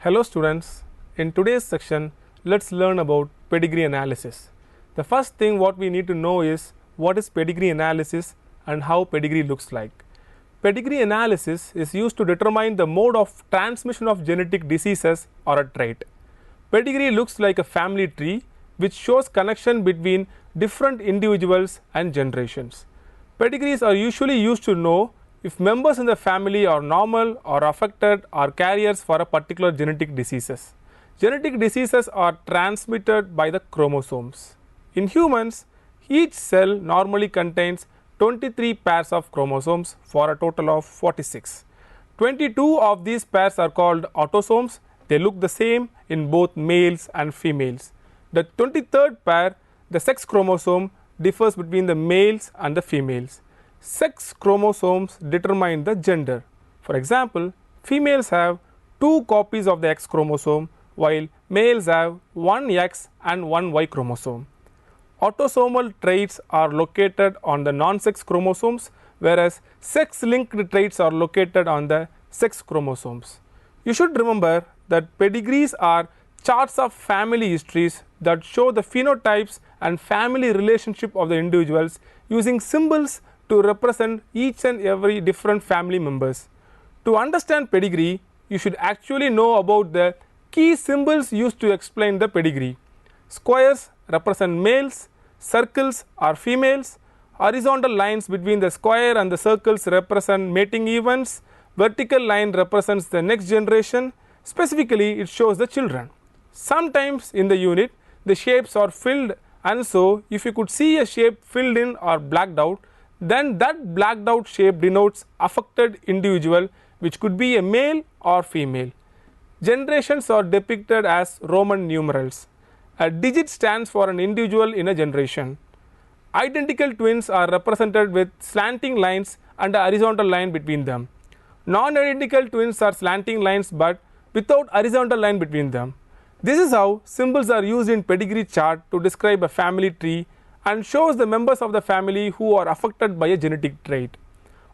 Hello students, in today's section let's learn about pedigree analysis. The first thing what we need to know is what is pedigree analysis and how pedigree looks like. Pedigree analysis is used to determine the mode of transmission of genetic diseases or a trait. Pedigree looks like a family tree which shows connection between different individuals and generations. Pedigrees are usually used to know if members in the family are normal or affected or carriers for a particular genetic diseases. Genetic diseases are transmitted by the chromosomes. In humans, each cell normally contains 23 pairs of chromosomes for a total of 46. 22 of these pairs are called autosomes. They look the same in both males and females. The 23rd pair, the sex chromosome, differs between the males and the females. Sex chromosomes determine the gender. For example, females have 2 copies of the X chromosome while males have 1 X and 1 Y chromosome. Autosomal traits are located on the non-sex chromosomes, whereas sex-linked traits are located on the sex chromosomes. You should remember that pedigrees are charts of family histories that show the phenotypes and family relationship of the individuals using symbols to represent each and every different family members. To understand pedigree, you should actually know about the key symbols used to explain the pedigree. Squares represent males, circles are females, horizontal lines between the square and the circles represent mating events, vertical line represents the next generation, specifically it shows the children. Sometimes in the unit the shapes are filled, and so if you could see a shape filled in or blacked out, then that blacked out shape denotes affected individual, which could be a male or female. Generations are depicted as Roman numerals. A digit stands for an individual in a generation. Identical twins are represented with slanting lines and a horizontal line between them. Non-identical twins are slanting lines but without horizontal line between them. This is how symbols are used in pedigree chart to describe a family tree and shows the members of the family who are affected by a genetic trait.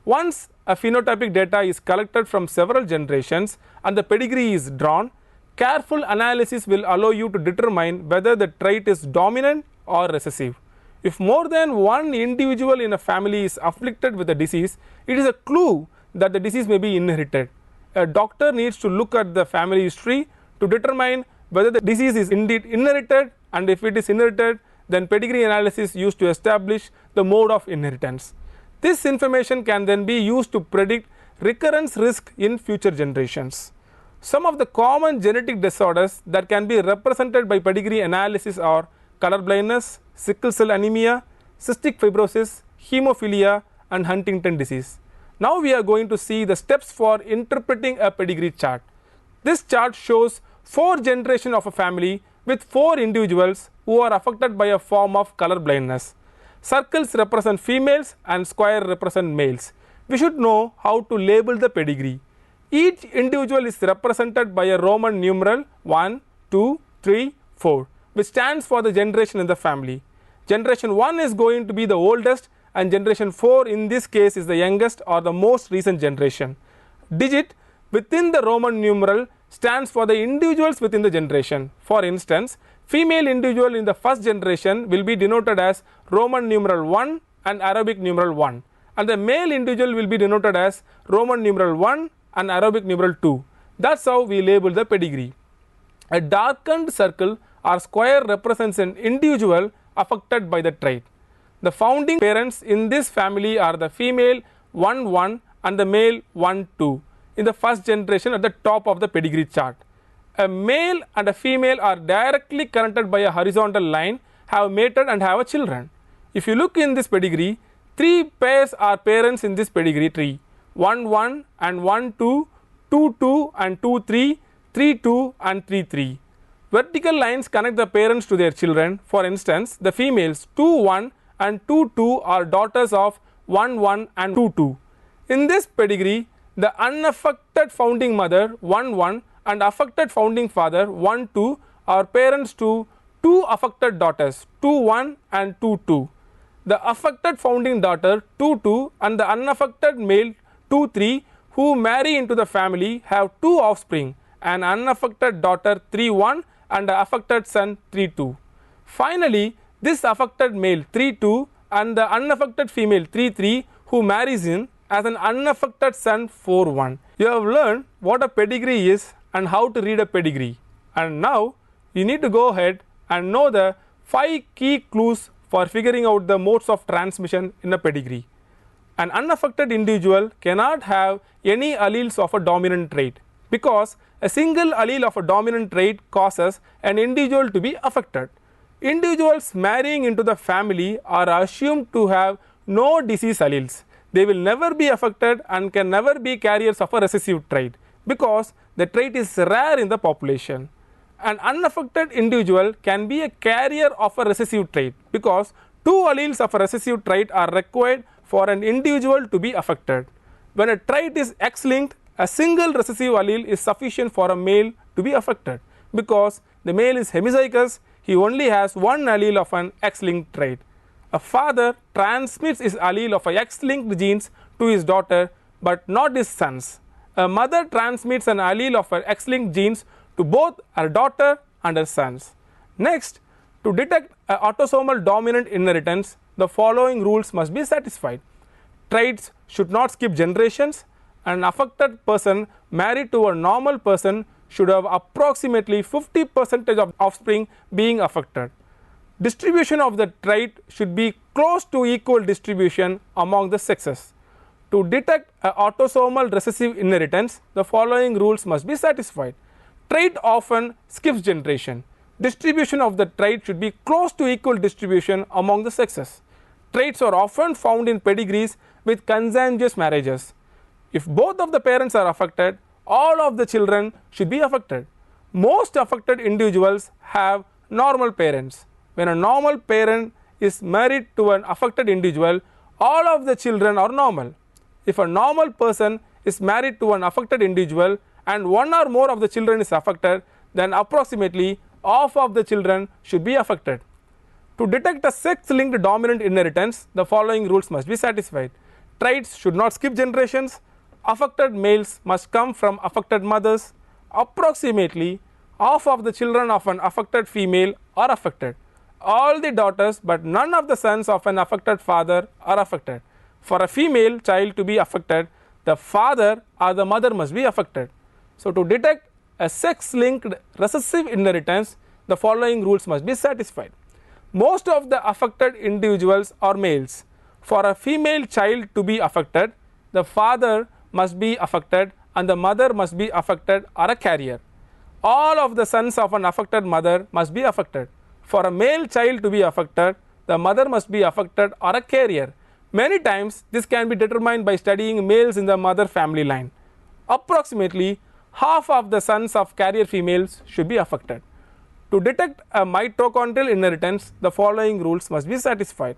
Once a phenotypic data is collected from several generations and the pedigree is drawn, careful analysis will allow you to determine whether the trait is dominant or recessive. If more than one individual in a family is afflicted with a disease, it is a clue that the disease may be inherited. A doctor needs to look at the family history to determine whether the disease is indeed inherited, and if it is inherited, then pedigree analysis used to establish the mode of inheritance. This information can then be used to predict recurrence risk in future generations. Some of the common genetic disorders that can be represented by pedigree analysis are color blindness, sickle cell anemia, cystic fibrosis, hemophilia, and Huntington disease. Now we are going to see the steps for interpreting a pedigree chart. This chart shows 4 generations of a family with 4 individuals who are affected by a form of color blindness. Circles represent females and square represent males. We should know how to label the pedigree. Each individual is represented by a Roman numeral 1, 2, 3, 4, which stands for the generation in the family. Generation 1 is going to be the oldest, and generation 4 in this case is the youngest or the most recent generation. Digit within the Roman numeral stands for the individuals within the generation. For instance, female individual in the first generation will be denoted as Roman numeral 1 and Arabic numeral 1, and the male individual will be denoted as Roman numeral 1 and Arabic numeral 2. That's how we label the pedigree. A darkened circle or square represents an individual affected by the trait. The founding parents in this family are the female 1, 1 and the male 1, 2 in the first generation at the top of the pedigree chart. A male and a female are directly connected by a horizontal line, have mated and have a children. If you look in this pedigree, 3 pairs are parents in this pedigree tree: 1, 1 and 1, 2, 2, 2 and 2, 3, 3, 2 and 3, 3. Vertical lines connect the parents to their children. For instance, the females 2, 1 and 2, 2 are daughters of 1, 1 and 2, 2. In this pedigree, the unaffected founding mother 1, 1 and affected founding father 1, 2 are parents to 2 affected daughters 2, 1 and 2, 2. The affected founding daughter 2, 2 and the unaffected male 2, 3 who marry into the family have 2 offspring an unaffected daughter 3-1 and an affected son 3-2. Finally, this affected male 3-2 and the unaffected female 3-3 who marries in as an unaffected son 4-1. You have learned what a pedigree is and how to read a pedigree, and now you need to go ahead and know the 5 key clues for figuring out the modes of transmission in a pedigree. An unaffected individual cannot have any alleles of a dominant trait because a single allele of a dominant trait causes an individual to be affected. Individuals marrying into the family are assumed to have no disease alleles. They will never be affected and can never be carriers of a recessive trait because the trait is rare in the population. An unaffected individual can be a carrier of a recessive trait because 2 alleles of a recessive trait are required for an individual to be affected. When a trait is X-linked, a single recessive allele is sufficient for a male to be affected because the male is hemizygous, he only has 1 allele of an X-linked trait. A father transmits his allele of a X-linked genes to his daughter but not his sons. A mother transmits an allele of her X-linked genes to both her daughter and her sons. Next, to detect an autosomal dominant inheritance, the following rules must be satisfied. Traits should not skip generations. An affected person married to a normal person should have approximately 50% of offspring being affected. Distribution of the trait should be close to equal distribution among the sexes. To detect an autosomal recessive inheritance, the following rules must be satisfied. Trait often skips generation. Distribution of the trait should be close to equal distribution among the sexes. Traits are often found in pedigrees with consanguineous marriages. If both of the parents are affected, all of the children should be affected. Most affected individuals have normal parents. When a normal parent is married to an affected individual, all of the children are normal. If a normal person is married to an affected individual and 1 or more of the children is affected, then approximately half of the children should be affected. To detect a sex-linked dominant inheritance, the following rules must be satisfied. Traits should not skip generations. Affected males must come from affected mothers. Approximately half of the children of an affected female are affected. All the daughters but none of the sons of an affected father are affected. For a female child to be affected, the father or the mother must be affected. So to detect a sex-linked recessive inheritance, the following rules must be satisfied. Most of the affected individuals are males. For a female child to be affected, the father must be affected and the mother must be affected or a carrier. All of the sons of an affected mother must be affected. For a male child to be affected, the mother must be affected or a carrier. Many times this can be determined by studying males in the mother family line. Approximately half of the sons of carrier females should be affected. To detect a mitochondrial inheritance, the following rules must be satisfied.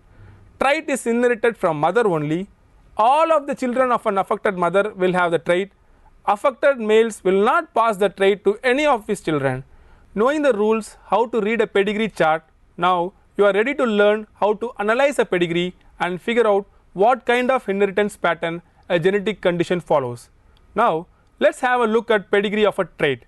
Trait is inherited from mother only. All of the children of an affected mother will have the trait. Affected males will not pass the trait to any of his children. Knowing the rules how to read a pedigree chart, now you are ready to learn how to analyze a pedigree and figure out what kind of inheritance pattern a genetic condition follows. Now let's have a look at pedigree of a trait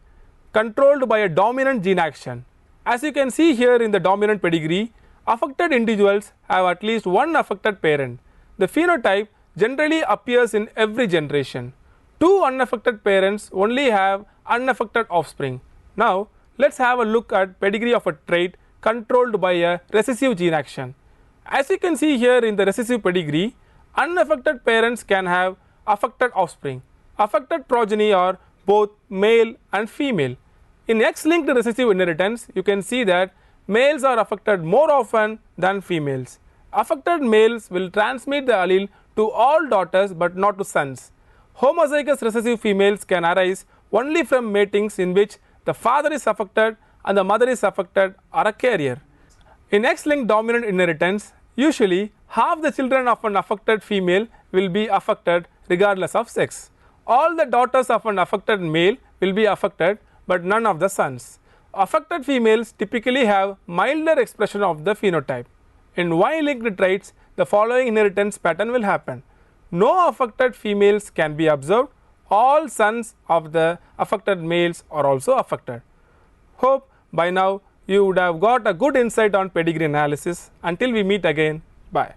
controlled by a dominant gene action. As you can see here in the dominant pedigree, affected individuals have at least 1 affected parent. The phenotype generally appears in every generation. 2 unaffected parents only have unaffected offspring. Now let's have a look at pedigree of a trait controlled by a recessive gene action. As you can see here in the recessive pedigree, unaffected parents can have affected offspring. Affected progeny are both male and female. In X-linked recessive inheritance, you can see that males are affected more often than females. Affected males will transmit the allele to all daughters but not to sons. Homozygous recessive females can arise only from matings in which the father is affected and the mother is affected or a carrier. In X-linked dominant inheritance, usually half the children of an affected female will be affected regardless of sex. All the daughters of an affected male will be affected but none of the sons. Affected females typically have milder expression of the phenotype. In Y-linked traits, the following inheritance pattern will happen. No affected females can be observed, all sons of the affected males are also affected. Hope by now you would have got a good insight on pedigree analysis. Until we meet again, bye.